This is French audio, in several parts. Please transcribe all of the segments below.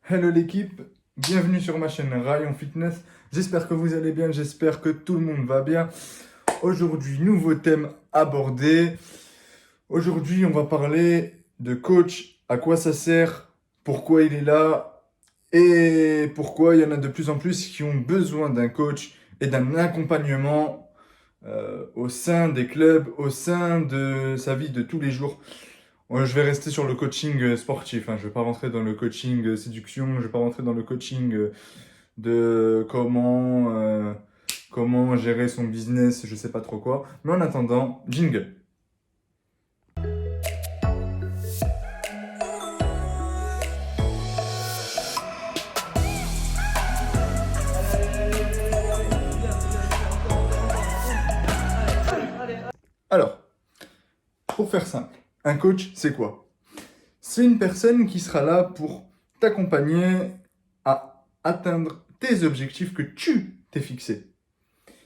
Hello l'équipe, bienvenue sur ma chaîne Rayon Fitness. J'espère que vous allez bien, j'espère que tout le monde va bien. Aujourd'hui, nouveau thème abordé. Aujourd'hui, on va parler de coach, à quoi ça sert, pourquoi il est là et pourquoi il y en a de plus en plus qui ont besoin d'un coach et d'un accompagnement au sein des clubs, au sein de sa vie de tous les jours. Je vais rester sur le coaching sportif, hein. Je ne vais pas rentrer dans le coaching séduction, je ne vais pas rentrer dans le coaching de comment gérer son business, je ne sais pas trop quoi. Mais en attendant, jingle. Alors, pour faire simple, un coach, c'est quoi? C'est une personne qui sera là pour t'accompagner à atteindre tes objectifs que tu t'es fixés.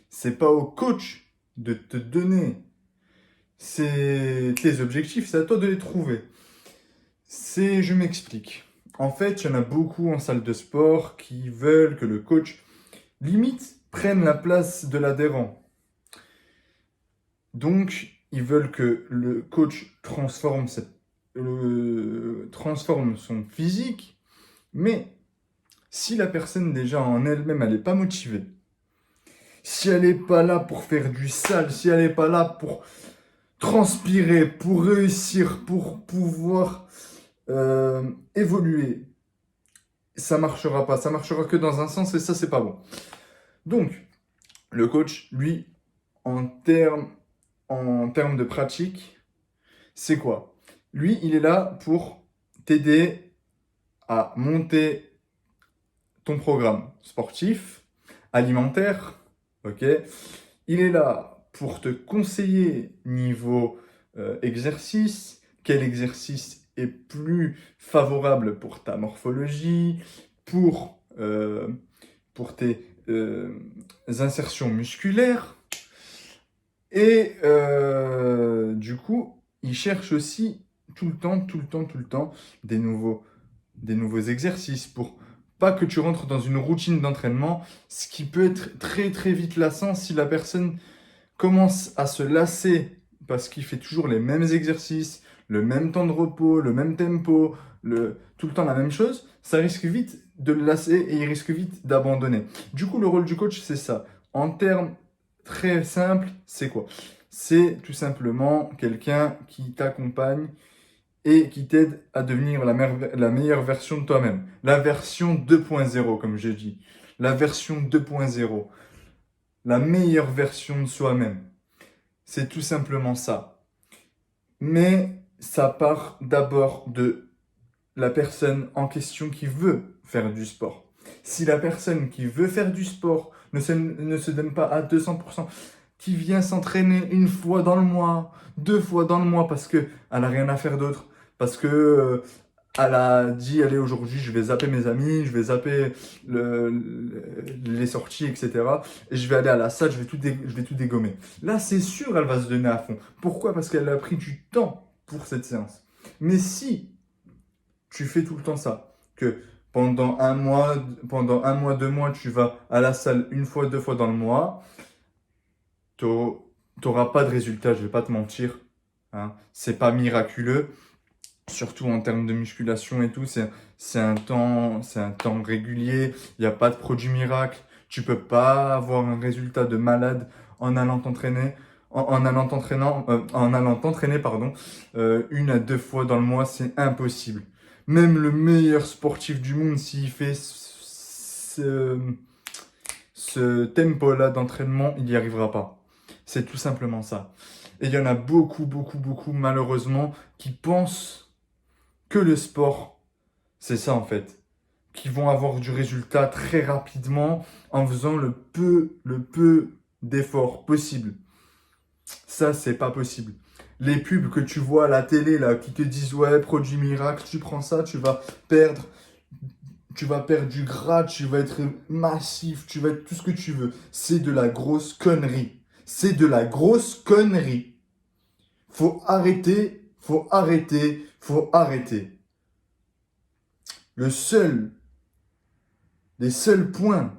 C'est pas au coach de te donner tes objectifs, c'est à toi de les trouver. Je m'explique. En fait, il y en a beaucoup en salle de sport qui veulent que le coach, limite, prenne la place de l'adhérent. Donc, ils veulent que le coach transforme son physique, mais si la personne déjà en elle-même, elle n'est pas motivée, si elle n'est pas là pour faire du sale, si elle n'est pas là pour transpirer, pour réussir, pour pouvoir évoluer, ça marchera pas. Ça marchera que dans un sens et ça, c'est pas bon. Donc, le coach, lui, en termes de pratique, c'est quoi? Lui, il est là pour t'aider à monter ton programme sportif, alimentaire, ok? Il est là pour te conseiller niveau exercice, quel exercice est plus favorable pour ta morphologie, pour tes insertions musculaires. Et du coup, il cherche aussi tout le temps des nouveaux exercices pour pas que tu rentres dans une routine d'entraînement, ce qui peut être très très vite lassant si la personne commence à se lasser parce qu'il fait toujours les mêmes exercices, le même temps de repos, le même tempo, tout le temps la même chose, ça risque vite de le lasser et il risque vite d'abandonner. Du coup, le rôle du coach, c'est ça. En termes très simples, c'est quoi? C'est tout simplement quelqu'un qui t'accompagne et qui t'aide à devenir la meilleure version de toi-même. La version 2.0, comme j'ai dit. La version 2.0. La meilleure version de soi-même. C'est tout simplement ça. Mais ça part d'abord de la personne en question qui veut faire du sport. Si la personne qui veut faire du sport ne se donne pas à 200%, qui vient s'entraîner une fois dans le mois, deux fois dans le mois parce qu'elle n'a rien à faire d'autre, parce que elle a dit, allez, aujourd'hui, je vais zapper mes amis, je vais zapper les sorties, etc. Et je vais aller à la salle, je vais tout dégommer. Là, c'est sûr, elle va se donner à fond. Pourquoi? Parce qu'elle a pris du temps pour cette séance. Mais si tu fais tout le temps ça, que pendant un mois, 2 mois, tu vas à la salle une fois, deux fois dans le mois, tu n'auras pas de résultat, je vais pas te mentir. Hein. C'est pas miraculeux, surtout en termes de musculation et tout. C'est un temps régulier. Il n'y a pas de produit miracle. Tu peux pas avoir un résultat de malade en allant t'entraîner. En allant t'entraîner, pardon, une à deux fois dans le mois, c'est impossible. Même le meilleur sportif du monde, s'il fait ce tempo-là d'entraînement, il n'y arrivera pas. C'est tout simplement ça. Et il y en a beaucoup, malheureusement, qui pensent que le sport, c'est ça en fait. Qui vont avoir du résultat très rapidement en faisant le peu d'efforts possible. Ça, c'est pas possible. Les pubs que tu vois à la télé, là, qui te disent, ouais, produit miracle, tu prends ça, perdre tu vas perdre du gras, tu vas être massif, tu vas être tout ce que tu veux. C'est de la grosse connerie. C'est de la grosse connerie. Faut arrêter, faut arrêter, faut arrêter. Le seul les seuls points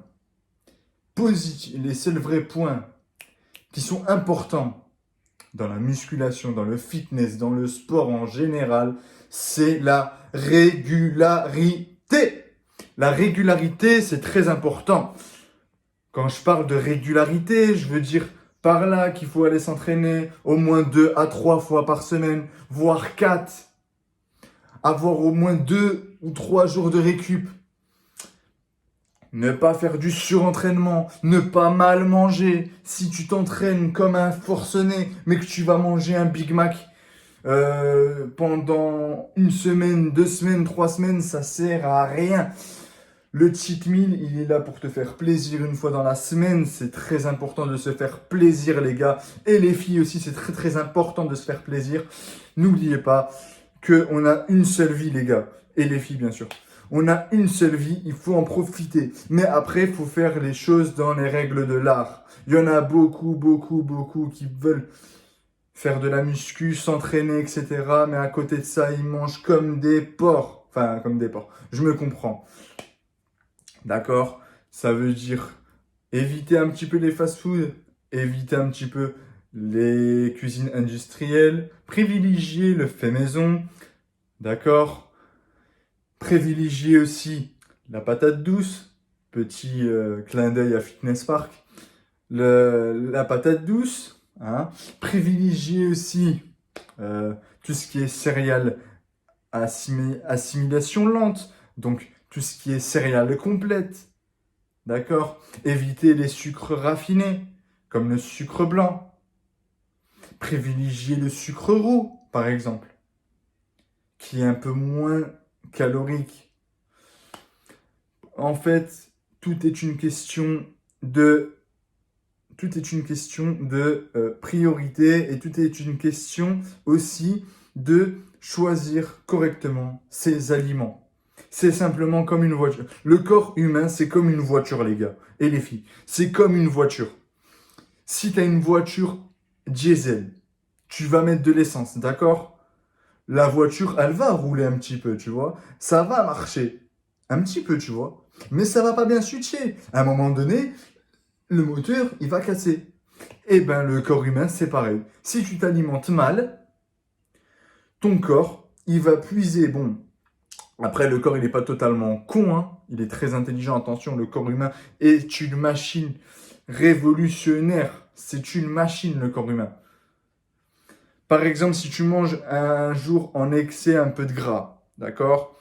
positifs, les seuls vrais points qui sont importants dans la musculation, dans le fitness, dans le sport en général, c'est la régularité. La régularité, c'est très important. Quand je parle de régularité, je veux dire par là qu'il faut aller s'entraîner au moins 2 à 3 fois par semaine, voire 4. Avoir au moins 2 ou 3 jours de récup. Ne pas faire du surentraînement, ne pas mal manger. Si tu t'entraînes comme un forcené, mais que tu vas manger un Big Mac pendant 1 semaine, 2 semaines, 3 semaines, ça sert à rien. Le cheat meal, il est là pour te faire plaisir une fois dans la semaine. C'est très important de se faire plaisir, les gars. Et les filles aussi, c'est très très important de se faire plaisir. N'oubliez pas qu'on a une seule vie, les gars. Et les filles, bien sûr. On a une seule vie, il faut en profiter. Mais après, il faut faire les choses dans les règles de l'art. Il y en a beaucoup qui veulent faire de la muscu, s'entraîner, etc. Mais à côté de ça, ils mangent comme des porcs. Enfin, comme des porcs. Je me comprends. D'accord? Ça veut dire éviter un petit peu les fast-foods, éviter un petit peu les cuisines industrielles, privilégier le fait maison. D'accord? Privilégier aussi la patate douce. Petit clin d'œil à Fitness Park. La patate douce. Hein. Privilégier aussi tout ce qui est céréales assimilation lente. Donc, tout ce qui est céréales complètes. D'accord? Éviter les sucres raffinés, comme le sucre blanc. Privilégier le sucre roux, par exemple, qui est un peu moins calorique. En fait, tout est une question de priorité et tout est une question aussi de choisir correctement ses aliments. C'est simplement comme une voiture. Le corps humain, c'est comme une voiture, les gars et les filles. C'est comme une voiture. Si tu as une voiture diesel, tu vas mettre de l'essence, d'accord? La voiture, elle va rouler un petit peu, tu vois? Ça va marcher. Un petit peu, tu vois? Mais ça va pas bien switcher. À un moment donné, le moteur, il va casser. Et ben, le corps humain, c'est pareil. Si tu t'alimentes mal, ton corps, il va puiser. Bon, après, le corps, il n'est pas totalement con, hein. Il est très intelligent. Attention, le corps humain est une machine révolutionnaire. C'est une machine, le corps humain. Par exemple, si tu manges un jour en excès un peu de gras, d'accord?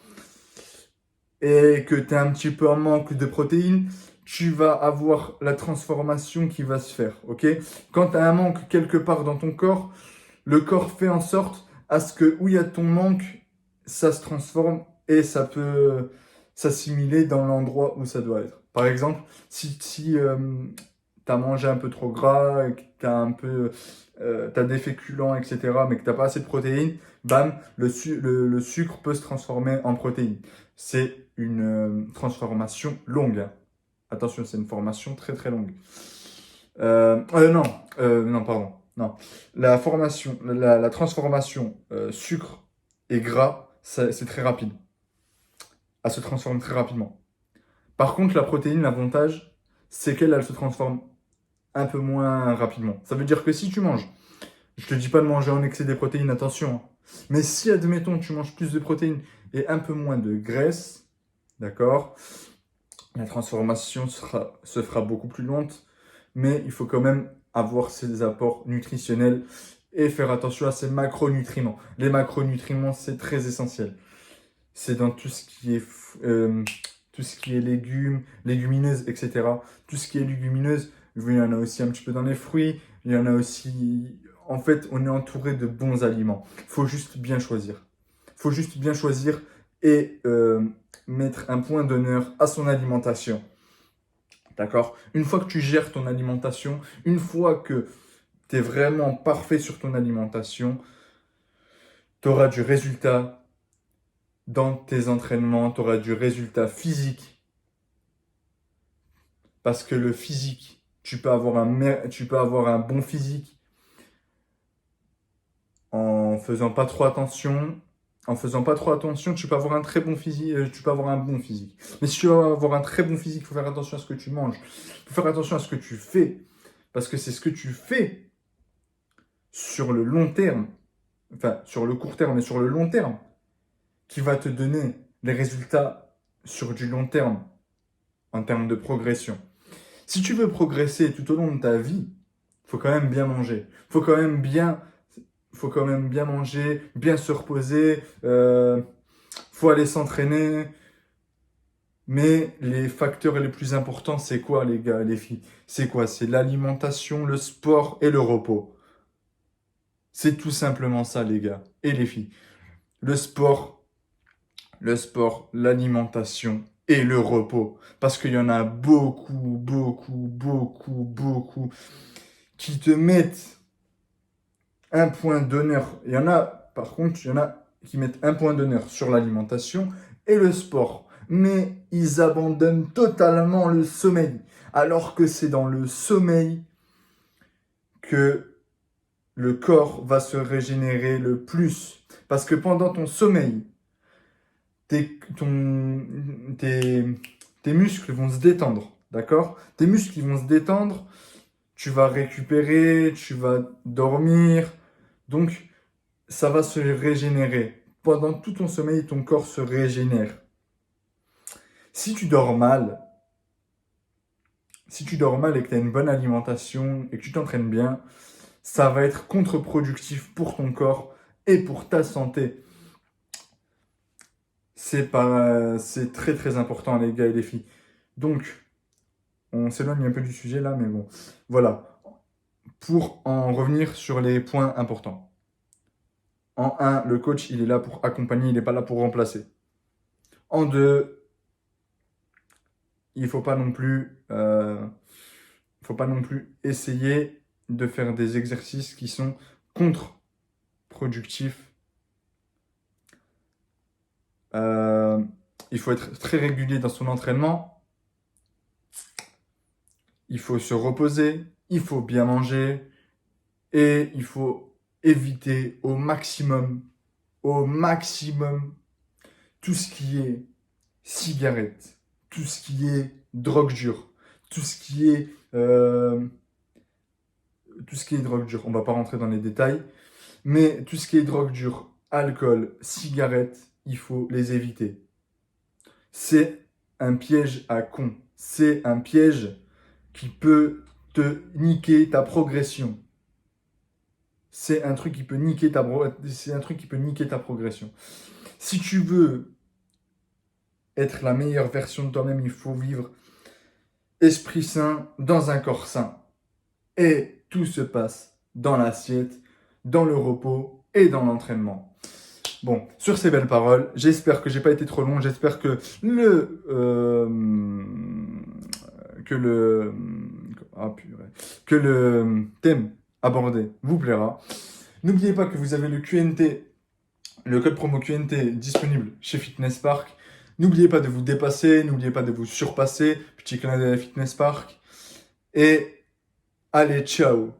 Et que tu es un petit peu en manque de protéines, tu vas avoir la transformation qui va se faire, ok? Quand tu as un manque quelque part dans ton corps, le corps fait en sorte à ce que où il y a ton manque, ça se transforme et ça peut s'assimiler dans l'endroit où ça doit être. Par exemple, si tu as mangé un peu trop gras, que t'as des féculents, etc., mais que tu n'as pas assez de protéines, bam, le sucre peut se transformer en protéines. C'est une transformation longue. Hein. Attention, c'est une formation très très longue. Non, pardon. Non. La transformation sucre et gras, c'est très rapide. Elle se transforme très rapidement. Par contre, la protéine, l'avantage, c'est qu'elle se transforme un peu moins rapidement. Ça veut dire que si tu manges, je te dis pas de manger en excès des protéines, attention. Hein. Mais si, admettons, tu manges plus de protéines et un peu moins de graisse, d'accord, la transformation se fera beaucoup plus lente, mais il faut quand même avoir ses apports nutritionnels et faire attention à ses macronutriments. Les macronutriments, c'est très essentiel. C'est dans tout ce qui est légumes, légumineuses, etc. Tout ce qui est légumineuse, il y en a aussi un petit peu dans les fruits, il y en a aussi... En fait, on est entouré de bons aliments. Il faut juste bien choisir. Il faut juste bien choisir et mettre un point d'honneur à son alimentation. D'accord? Une fois que tu gères ton alimentation, une fois que tu es vraiment parfait sur ton alimentation, tu auras du résultat dans tes entraînements, tu auras du résultat physique. Parce que le physique, tu peux avoir un bon physique en faisant pas trop attention en faisant pas trop attention, tu peux avoir un très bon physique, tu peux avoir un bon physique. Mais si tu veux avoir un très bon physique, il faut faire attention à ce que tu manges. Il faut faire attention à ce que tu fais. Parce que c'est ce que tu fais sur le long terme, enfin sur le court terme et sur le long terme, qui va te donner les résultats sur du long terme en termes de progression. Si tu veux progresser tout au long de ta vie, il faut quand même bien manger. Faut quand même bien manger, bien se reposer, faut aller s'entraîner. Mais les facteurs les plus importants, c'est quoi, les gars et les filles? C'est quoi? C'est l'alimentation, le sport et le repos. C'est tout simplement ça, les gars et les filles. Le sport, l'alimentation et le repos. Parce qu'il y en a beaucoup qui te mettent un point d'honneur. Il y en a, par contre, il y en a qui mettent un point d'honneur sur l'alimentation et le sport. Mais ils abandonnent totalement le sommeil. Alors que c'est dans le sommeil que le corps va se régénérer le plus. Parce que pendant ton sommeil, tes, ton- tes, tes muscles vont se détendre. D'accord? Tes muscles ils vont se détendre, tu vas récupérer, tu vas dormir. Donc, ça va se régénérer. Pendant tout ton sommeil, ton corps se régénère. Si tu dors mal, si tu dors mal et que tu as une bonne alimentation et que tu t'entraînes bien, ça va être contre-productif pour ton corps et pour ta santé. C'est très très important les gars et les filles. Donc, on s'éloigne un peu du sujet là, mais bon. Voilà. Pour en revenir sur les points importants. En un, le coach, il est là pour accompagner, il n'est pas là pour remplacer. En deux, il ne faut pas non plus essayer de faire des exercices qui sont contre-productifs. Il faut être très régulier dans son entraînement. Il faut se reposer, il faut bien manger et il faut éviter au maximum, tout ce qui est cigarette, tout ce qui est drogue dure, tout ce qui est, drogue dure. On va pas rentrer dans les détails, mais tout ce qui est drogue dure, alcool, cigarette, il faut les éviter. C'est un piège à con. C'est un piège qui peut te niquer ta progression. C'est un truc qui peut niquer ta progression. Si tu veux être la meilleure version de toi-même, il faut vivre esprit sain dans un corps sain. Et tout se passe dans l'assiette, dans le repos et dans l'entraînement. Bon, sur ces belles paroles, j'espère que j'ai pas été trop long. J'espère que que le thème abordé vous plaira. N'oubliez pas que vous avez le QNT, le code promo QNT disponible chez Fitness Park. N'oubliez pas de vous dépasser, n'oubliez pas de vous surpasser. Petit clin d'œil à Fitness Park. Et allez, ciao!